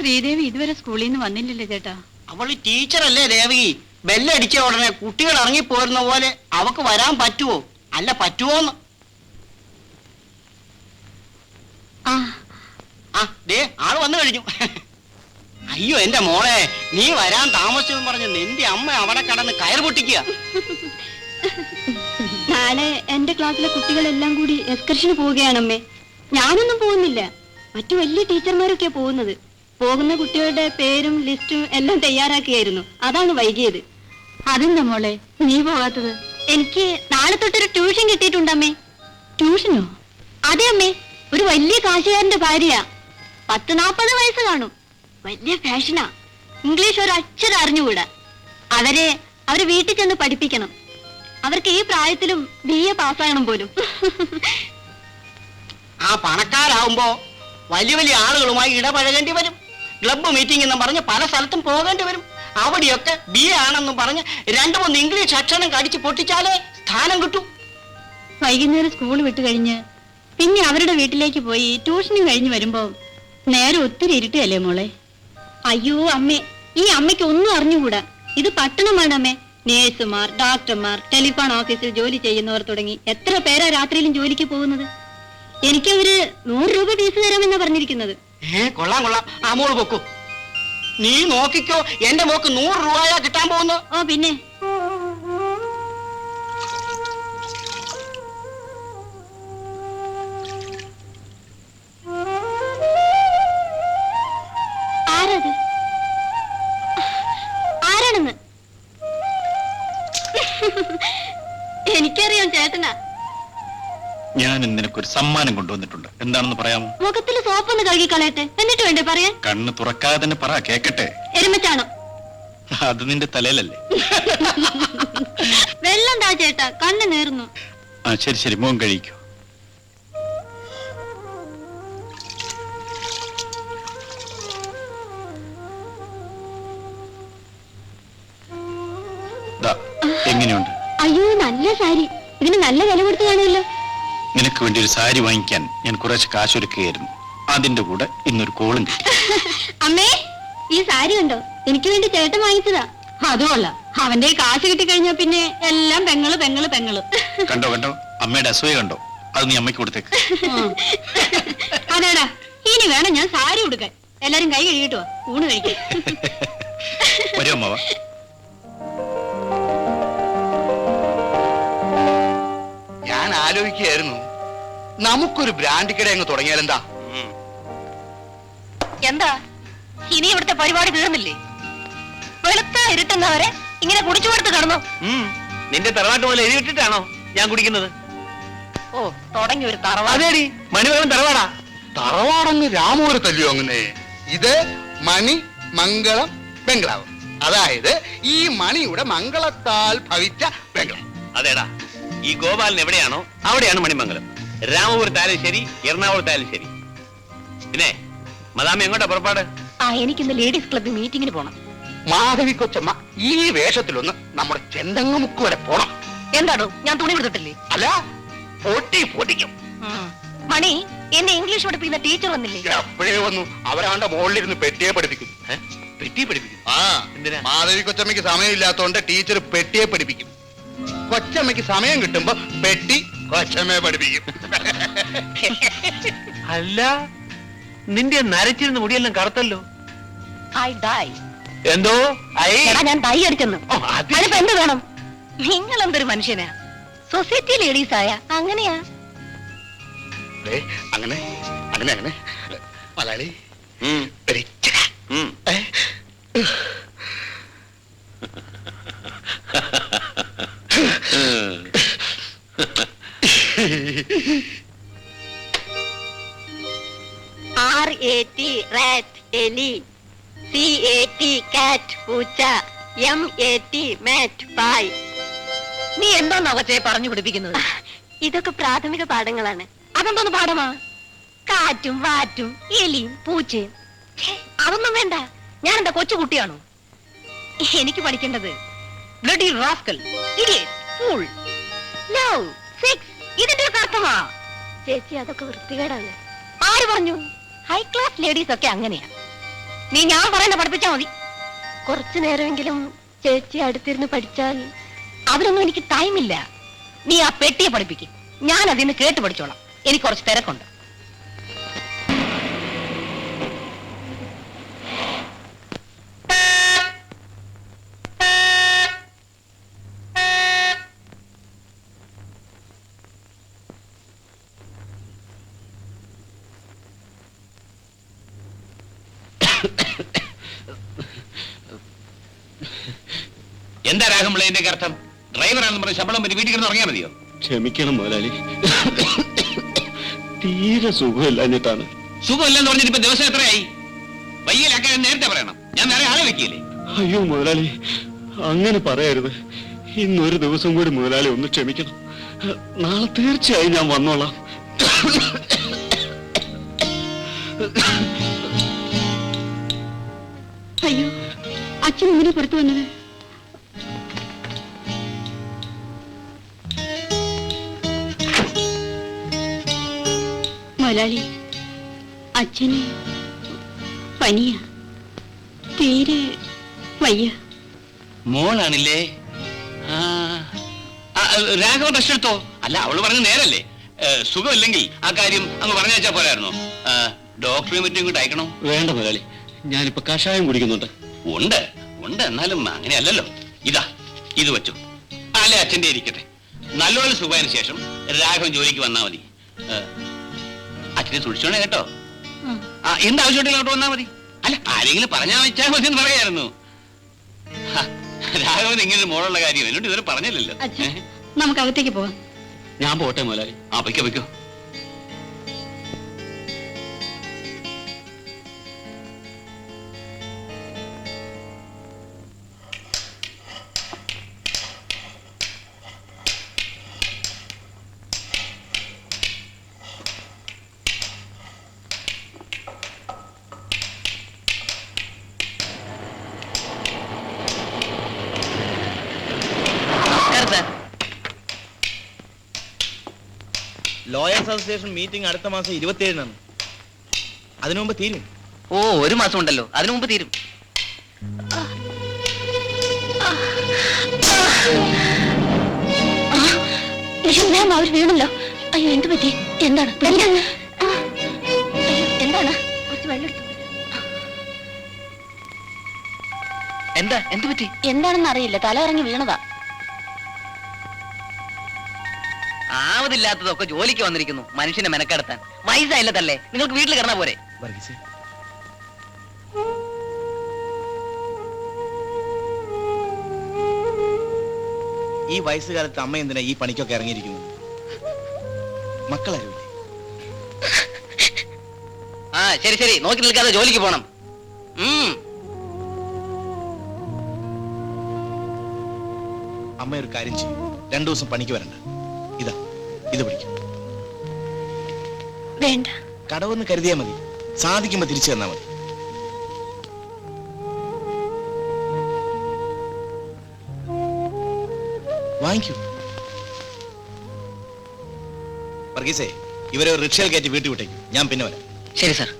ശ്രീദേവി ഇതുവരെ സ്കൂളിൽ നിന്ന് വന്നില്ലല്ലേ ചേട്ടാ? അവള് ടീച്ചറല്ലേ ദേവകി. ബെല്ലടിച്ച ഉടനെ കുട്ടികൾ ഇറങ്ങിപ്പോരുന്ന പോലെ അവക്ക് വരാൻ പറ്റുമോ? അല്ല പറ്റുമോന്ന്. ദേ ആള് വന്നു കഴിഞ്ഞു. അയ്യോ എന്റെ മോളെ, നീ വരാൻ താമസിച്ചെന്ന് പറഞ്ഞ് നിന്റെ അമ്മ അവിടെ കടന്ന് കയർ പൊട്ടിക്കുക. നാളെ എന്റെ ക്ലാസ്സിലെ കുട്ടികളെല്ലാം കൂടി എക്സ്കർഷന് പോവുകയാണമ്മേ. ഞാനൊന്നും പോകുന്നില്ല, മറ്റു വലിയ ടീച്ചർമാരൊക്കെയാ പോകുന്നത്. പോകുന്ന കുട്ടികളുടെ പേരും ലിസ്റ്റും എല്ലാം തയ്യാറാക്കിയായിരുന്നു, അതാണ് വൈകിയത്. അതെന്താ മോളെ നീ പോകാത്തത്? എനിക്ക് നാളെ തൊട്ടൊരു ട്യൂഷൻ കിട്ടിയിട്ടുണ്ടമ്മേ. ട്യൂഷനോ? അതെ അമ്മേ, ഒരു വലിയ കാശുകാരന്റെ ഭാര്യ. 40-40 വയസ്സ് കാണും. വലിയ ഫാഷനാ. ഇംഗ്ലീഷ് ഒരു അക്ഷരം അറിഞ്ഞുകൂടാ. അവരെ വീട്ടിൽ ചെന്ന് പഠിപ്പിക്കണം. അവർക്ക് ഈ പ്രായത്തിലും BA പാസ്സാകണം പോലും. ആ പണക്കാരാവുമ്പോ വലിയ വലിയ ആളുകളുമായി ഇടപഴകേണ്ടി വരും. ക്ലബ്ബ് മീറ്റിംഗ് എന്നും പറഞ്ഞ് പല സ്ഥലത്തും പോകേണ്ടി വരും. അവിടെയൊക്കെ BA ആണെന്നും പറഞ്ഞ് 2-3 ഇംഗ്ലീഷ് അക്ഷരം കടിച്ച് പൊട്ടിച്ചാലേ സ്ഥാനം കിട്ടും. വൈകുന്നേരം സ്കൂൾ വിട്ട് കഴിഞ്ഞ് പിന്നെ അവരുടെ വീട്ടിലേക്ക് പോയി ട്യൂഷനും കഴിഞ്ഞ് വരുമ്പോ നേരെ ഒത്തിരി ഇരുട്ടല്ലേ മോളെ? അയ്യോ അമ്മേ, ഈ അമ്മയ്ക്ക് ഒന്നും അറിഞ്ഞുകൂടാ. ഇത് പട്ടണമാണ് അമ്മേ. നേഴ്സുമാർ, ഡോക്ടർമാർ, ടെലിഫോൺ ഓഫീസിൽ ജോലി ചെയ്യുന്നവർ തുടങ്ങി എത്ര പേരാ രാത്രിയിലും ജോലിക്ക് പോകുന്നത്. എനിക്കവര് 100 രൂപ ഫീസ് തരാമെന്നാ പറഞ്ഞിരിക്കുന്നത്. കൊള്ളാം കൊള്ളാം. ആ മോള് പൊക്കൂ. നീ നോക്കിക്കോ, എന്റെ മോക്ക് 100 രൂപയാ കിട്ടാൻ പോകുന്നു. ഓ പിന്നെ ആരാണെന്ന് എനിക്കറിയാം ചേട്ടനാ. ഞാൻ നിനക്കൊരു സമ്മാനം കൊണ്ടുവന്നിട്ടുണ്ട്. എന്താണെന്ന് പറയാമോ? മുഖത്തിൽ സോപ്പൊന്ന് കഴുകി കളയട്ടെ, എന്നിട്ട് വേണ്ടേ പറയാൻ? കണ്ണ് തുറക്കാതെ തന്നെ പറ, കേക്കട്ടെ. എരുമച്ചാണോ? അത് നിന്റെ തലയിലല്ലേ? വെള്ളം താ ചേട്ടാ, കണ്ണ് നേർന്നു. ആ ശരി ശരി, മോൻ കഴിക്കോ. എങ്ങനെയുണ്ട്? അയ്യോ നല്ല സാരി. ഇതിന് നല്ല വില കൊടുത്തു കാണുമല്ലോ. നിനക്ക് വേണ്ടി ഒരു സാരി വാങ്ങിക്കാൻ ഞാൻ കുറച്ച് കാശൊരുക്കുകയായിരുന്നു. അതിന്റെ കൂടെ ഇന്നൊരു കോളും കിട്ടി. അമ്മേ, ഈ സാരി കണ്ടോ? എനിക്ക് വേണ്ടി ചേട്ടൻ വാങ്ങിച്ചതാ. അതുമല്ല, അവന്റെ കാശ് കിട്ടിക്കഴിഞ്ഞാ പിന്നെ എല്ലാം പെങ്ങള് പെങ്ങള് പെങ്ങള്. കണ്ടോ കണ്ടോ, അമ്മയുടെ അസൂയ കണ്ടോ? അത് നീ അമ്മയ്ക്ക് കൊടുത്തേക്ക്. അതേടാ, ഇനി വേണം ഞാൻ സാരി ഉടുക്കാൻ. എല്ലാരും കൈ കഴുകിട്ടോ ഊണ് കഴിക്കാൻ. വരൂ അമ്മ. ഞാൻ ആലോചിക്കുകയായിരുന്നു, നമുക്കൊരു ബ്രാൻഡ് കട അങ്ങ് തുടങ്ങിയാലെന്താ? എന്താ ഇനി ഇവിടുത്തെ പരിപാടി തീർന്നില്ലേ? വെളുത്ത ഇരുട്ടുന്നവരെ ഇങ്ങനെ കുടിച്ചു കൊടുത്ത് കിടന്നു. നിന്റെ തറവാട്ട് പോലെ എഴുതിയിട്ടാണോ ഞാൻ കുടിക്കുന്നത്? ഓ, തുടങ്ങി ഒരു തറവാട്. അതേടി, മണിമകൻ തറവാടാ. തറവാടങ്ങ് രാമപുരത്തല്ലയോ അങ്ങനെ? ഇത് മണി മംഗളം ബംഗ്ലാവ്. അതായത് ഈ മണിയുടെ മംഗളത്താൽ ഭവിച്ച ബംഗ്ലാവ്. അതേടാ, ഈ ഗോപാലൻ എവിടെയാണോ അവിടെയാണ് മണിമംഗലം. രാമപുരത്തായാലും ശരി, എറണാകുളത്തായാലും ശരി. പിന്നെ മദാമ എങ്ങോട്ടാ പുറപ്പാട്? എനിക്കിന്ന് ലേഡീസ് ക്ലബ് മീറ്റിംഗിന് പോണം. മാധവി കൊച്ചമ്മ ഈ വേഷത്തിലൊന്ന് നമ്മുടെ ചെന്തങ്ങുമുക്ക് വരെ പോണം. എന്താണോ ഞാൻ തുണി കൊടുത്തിട്ടില്ലേ? അല്ല, പൊട്ടിക്കും. മണി, എന്നെ ഇംഗ്ലീഷ് പഠിപ്പിക്കുന്ന ടീച്ചർ വന്നില്ലേ? എപ്പോഴേ വന്നു. അവരാണ്ട് മുകളിലിരുന്ന് പെട്ടിയെ പഠിപ്പിക്കും. പെട്ടി പഠിപ്പിക്കും. ആ, മാധവി കൊച്ചമ്മയ്ക്ക് സമയമില്ലാത്തോണ്ട് ടീച്ചർ പെട്ടിയെ പഠിപ്പിക്കും. കൊച്ചമ്മയ്ക്ക് സമയം കിട്ടുമ്പോ പെട്ടി കൊച്ചമ്മയെ പഠിപ്പിക്കും. അല്ല, നിന്റെ നരച്ചിരുന്ന മുടിയെല്ലാം കറുത്തല്ലോ. എന്തോ ഞാൻ ഡൈ അടിച്ചെന്ന്. അതിപ്പോ എന്ത് വേണം? നിങ്ങൾ എന്തൊരു മനുഷ്യനാ? സൊസൈറ്റി ലേഡീസ് ആയ അങ്ങനെയാ? അങ്ങനെ അങ്ങനെ അങ്ങനെ മലയാളി RAT റാറ്റ് എലി, CAT കാറ്റ് പൂച്ച, MAT മാറ്റ് പായ്. നീ എന്താ കൊച്ചേ പറഞ്ഞു പിടിപ്പിക്കുന്നത്? ഇതൊക്കെ പ്രാഥമിക പാഠങ്ങളാണ്. അതെന്തോന്ന് പാഠമാ? കാറ്റും വാറ്റും എലിയും പൂച്ചയും. അതൊന്നും വേണ്ട. ഞാൻ എന്താ കൊച്ചുകുട്ടിയാണോ? എനിക്ക് പഠിക്കേണ്ടത് bloody rascal, idiot, fool, love, sex. ഇതിന്റെ ഒരു അർത്ഥമാ? ചേച്ചി, അതൊക്കെ വൃത്തികേടാണ്. ആര് പറഞ്ഞു? ഹൈ ക്ലാസ് ലേഡീസ് ഒക്കെ അങ്ങനെയാ. നീ ഞാൻ പറയുന്ന പഠിപ്പിച്ചാ മതി. കുറച്ചു നേരമെങ്കിലും ചേച്ചി അടുത്തിരുന്ന് പഠിച്ചാൽ. അതിനൊന്നും എനിക്ക് ടൈമില്ല. നീ ആ പെട്ടിയെ പഠിപ്പിക്കും, ഞാൻ അതിന് കേട്ട് പഠിച്ചോളാം. എനിക്ക് കുറച്ച് തിരക്കുണ്ട്. എന്താ രാഘവപിള്ള ഇതിന്റെ അർത്ഥം? ഡ്രൈവറാണെന്ന് പറഞ്ഞ് ശമ്പളം പറ്റി വീട്ടിൽ കിടന്ന് ഉറങ്ങിയാൽ മതിയോ? ക്ഷമിക്കണം മുതലാളി, തീരെ സുഖമില്ലാഞ്ഞിട്ടാണ്. സുഖമില്ലെന്ന് പറഞ്ഞിട്ട് ഇപ്പൊ ദിവസം എത്രയായി? വയ്യലാക്കാൻ നേരത്തെ പറയണം, ഞാൻ വേറെ ആളെ വെക്കില്ലേ? അയ്യോ മുതലാളി, അങ്ങനെ പറയരുത്. ഇന്നൊരു ദിവസം കൂടി മുതലാളി ഒന്ന് ക്ഷമിക്കണം. നാളെ തീർച്ചയായും ഞാൻ വന്നോളാം. അയ്യോ, അച്ഛൻ ഇങ്ങനെ പുറത്തു വന്നത്? മുതലാളി, അച്ഛന് പനിയാ, തീരെ വയ്യ. മോളാണില്ലേ? രാഘവൻ ടെസ്റ്റ് എടുത്തോ? അല്ല, അവള് പറഞ്ഞ നേരല്ലേ? സുഖമില്ലെങ്കിൽ ആ കാര്യം അങ്ങ് പറഞ്ഞു വെച്ചാ പോരായിരുന്നോ? ഡോക്ടറെ മറ്റും ഇങ്ങോട്ട് അയക്കണോ? വേണ്ട മുതലാളി, ഞാനിപ്പോ കഷായം കുടിക്കുന്നുണ്ട്. ഉണ്ട് ഉണ്ട്, എന്നാലും അങ്ങനെയല്ലല്ലോ. ഇതാ, ഇത് വെച്ചു. അല്ലെ അച്ഛന്റെ ഇരിക്കട്ടെ. നല്ലോണം സുഖമായതിനു ശേഷം രാഘവൻ ജോലിക്ക് വന്നാ മതി. അച്ഛനെ സൂക്ഷിച്ചോണേ കേട്ടോ. എന്താവശ്യമുണ്ടെങ്കിൽ അങ്ങോട്ട് വന്നാ മതി. അല്ല, ആരെങ്കിലും പറഞ്ഞാ വെച്ചാൽ മതി എന്ന് പറയായിരുന്നു. രാഘവൻ ഇങ്ങനെ മോളുള്ള കാര്യം എന്നോട് ഇതുവരെ പറഞ്ഞില്ലല്ലോ. നമുക്ക് അകത്തേക്ക് പോവാം. ഞാൻ പോട്ടെ മുതലാളി. വയ്ക്കോ വയ്ക്കോ. ലോയേഴ്സ് അസോസിയേഷൻ മീറ്റിംഗ് അടുത്ത മാസം 27-നാണ്. അതിനു മുമ്പ് തീരും. ഓ, ഒരു മാസം ഉണ്ടല്ലോ, അതിനു മുമ്പ് തീരും. അവർ വീണല്ലോ. അയ്യോ, എന്ത് പറ്റി? എന്താണ്? എന്താണ്? കുറച്ച് വെള്ളം എടുത്തു. എന്താ, എന്ത് പറ്റി? എന്താണെന്ന് അറിയില്ല, തല ഇറങ്ങി വീണതാ. ആവതില്ലാത്തതൊക്കെ ജോലിക്ക് വന്നിരിക്കുന്നു, മനുഷ്യനെ മെനക്കെടുത്താൻ. വയസ്സായില്ലതല്ലേ, നിങ്ങൾക്ക് വീട്ടിൽ കിടന്നാ പോരെ? ഈ വയസ്സുകാലത്ത് അമ്മ എന്തിനാ ഈ പണിക്കൊക്കെ ഇറങ്ങിയിരിക്കുന്നത്? മക്കളറിയില്ലേ? ശരി ശരി, നോക്കി നിൽക്കാതെ ജോലിക്ക് പോണം. അമ്മ ഒരു കാര്യം ചെയ്യും, 2 ദിവസം പണിക്ക് വരണ്ട. ഇതാ, ഇത് പിടിക്കും. വേണ്ട, കടവെന്ന് കരുതിയാ മതി, സാധിക്കുമ്പോ തിരിച്ചു തന്നാ മതി. വാങ്ങിക്കൂ. വർഗീസേ, ഇവരെ ഒരു റിക്ഷയിൽ കയറ്റി വീട്ടിൽ വിട്ടേക്കും, ഞാൻ പിന്നെ വരാം. ശരി സാർ.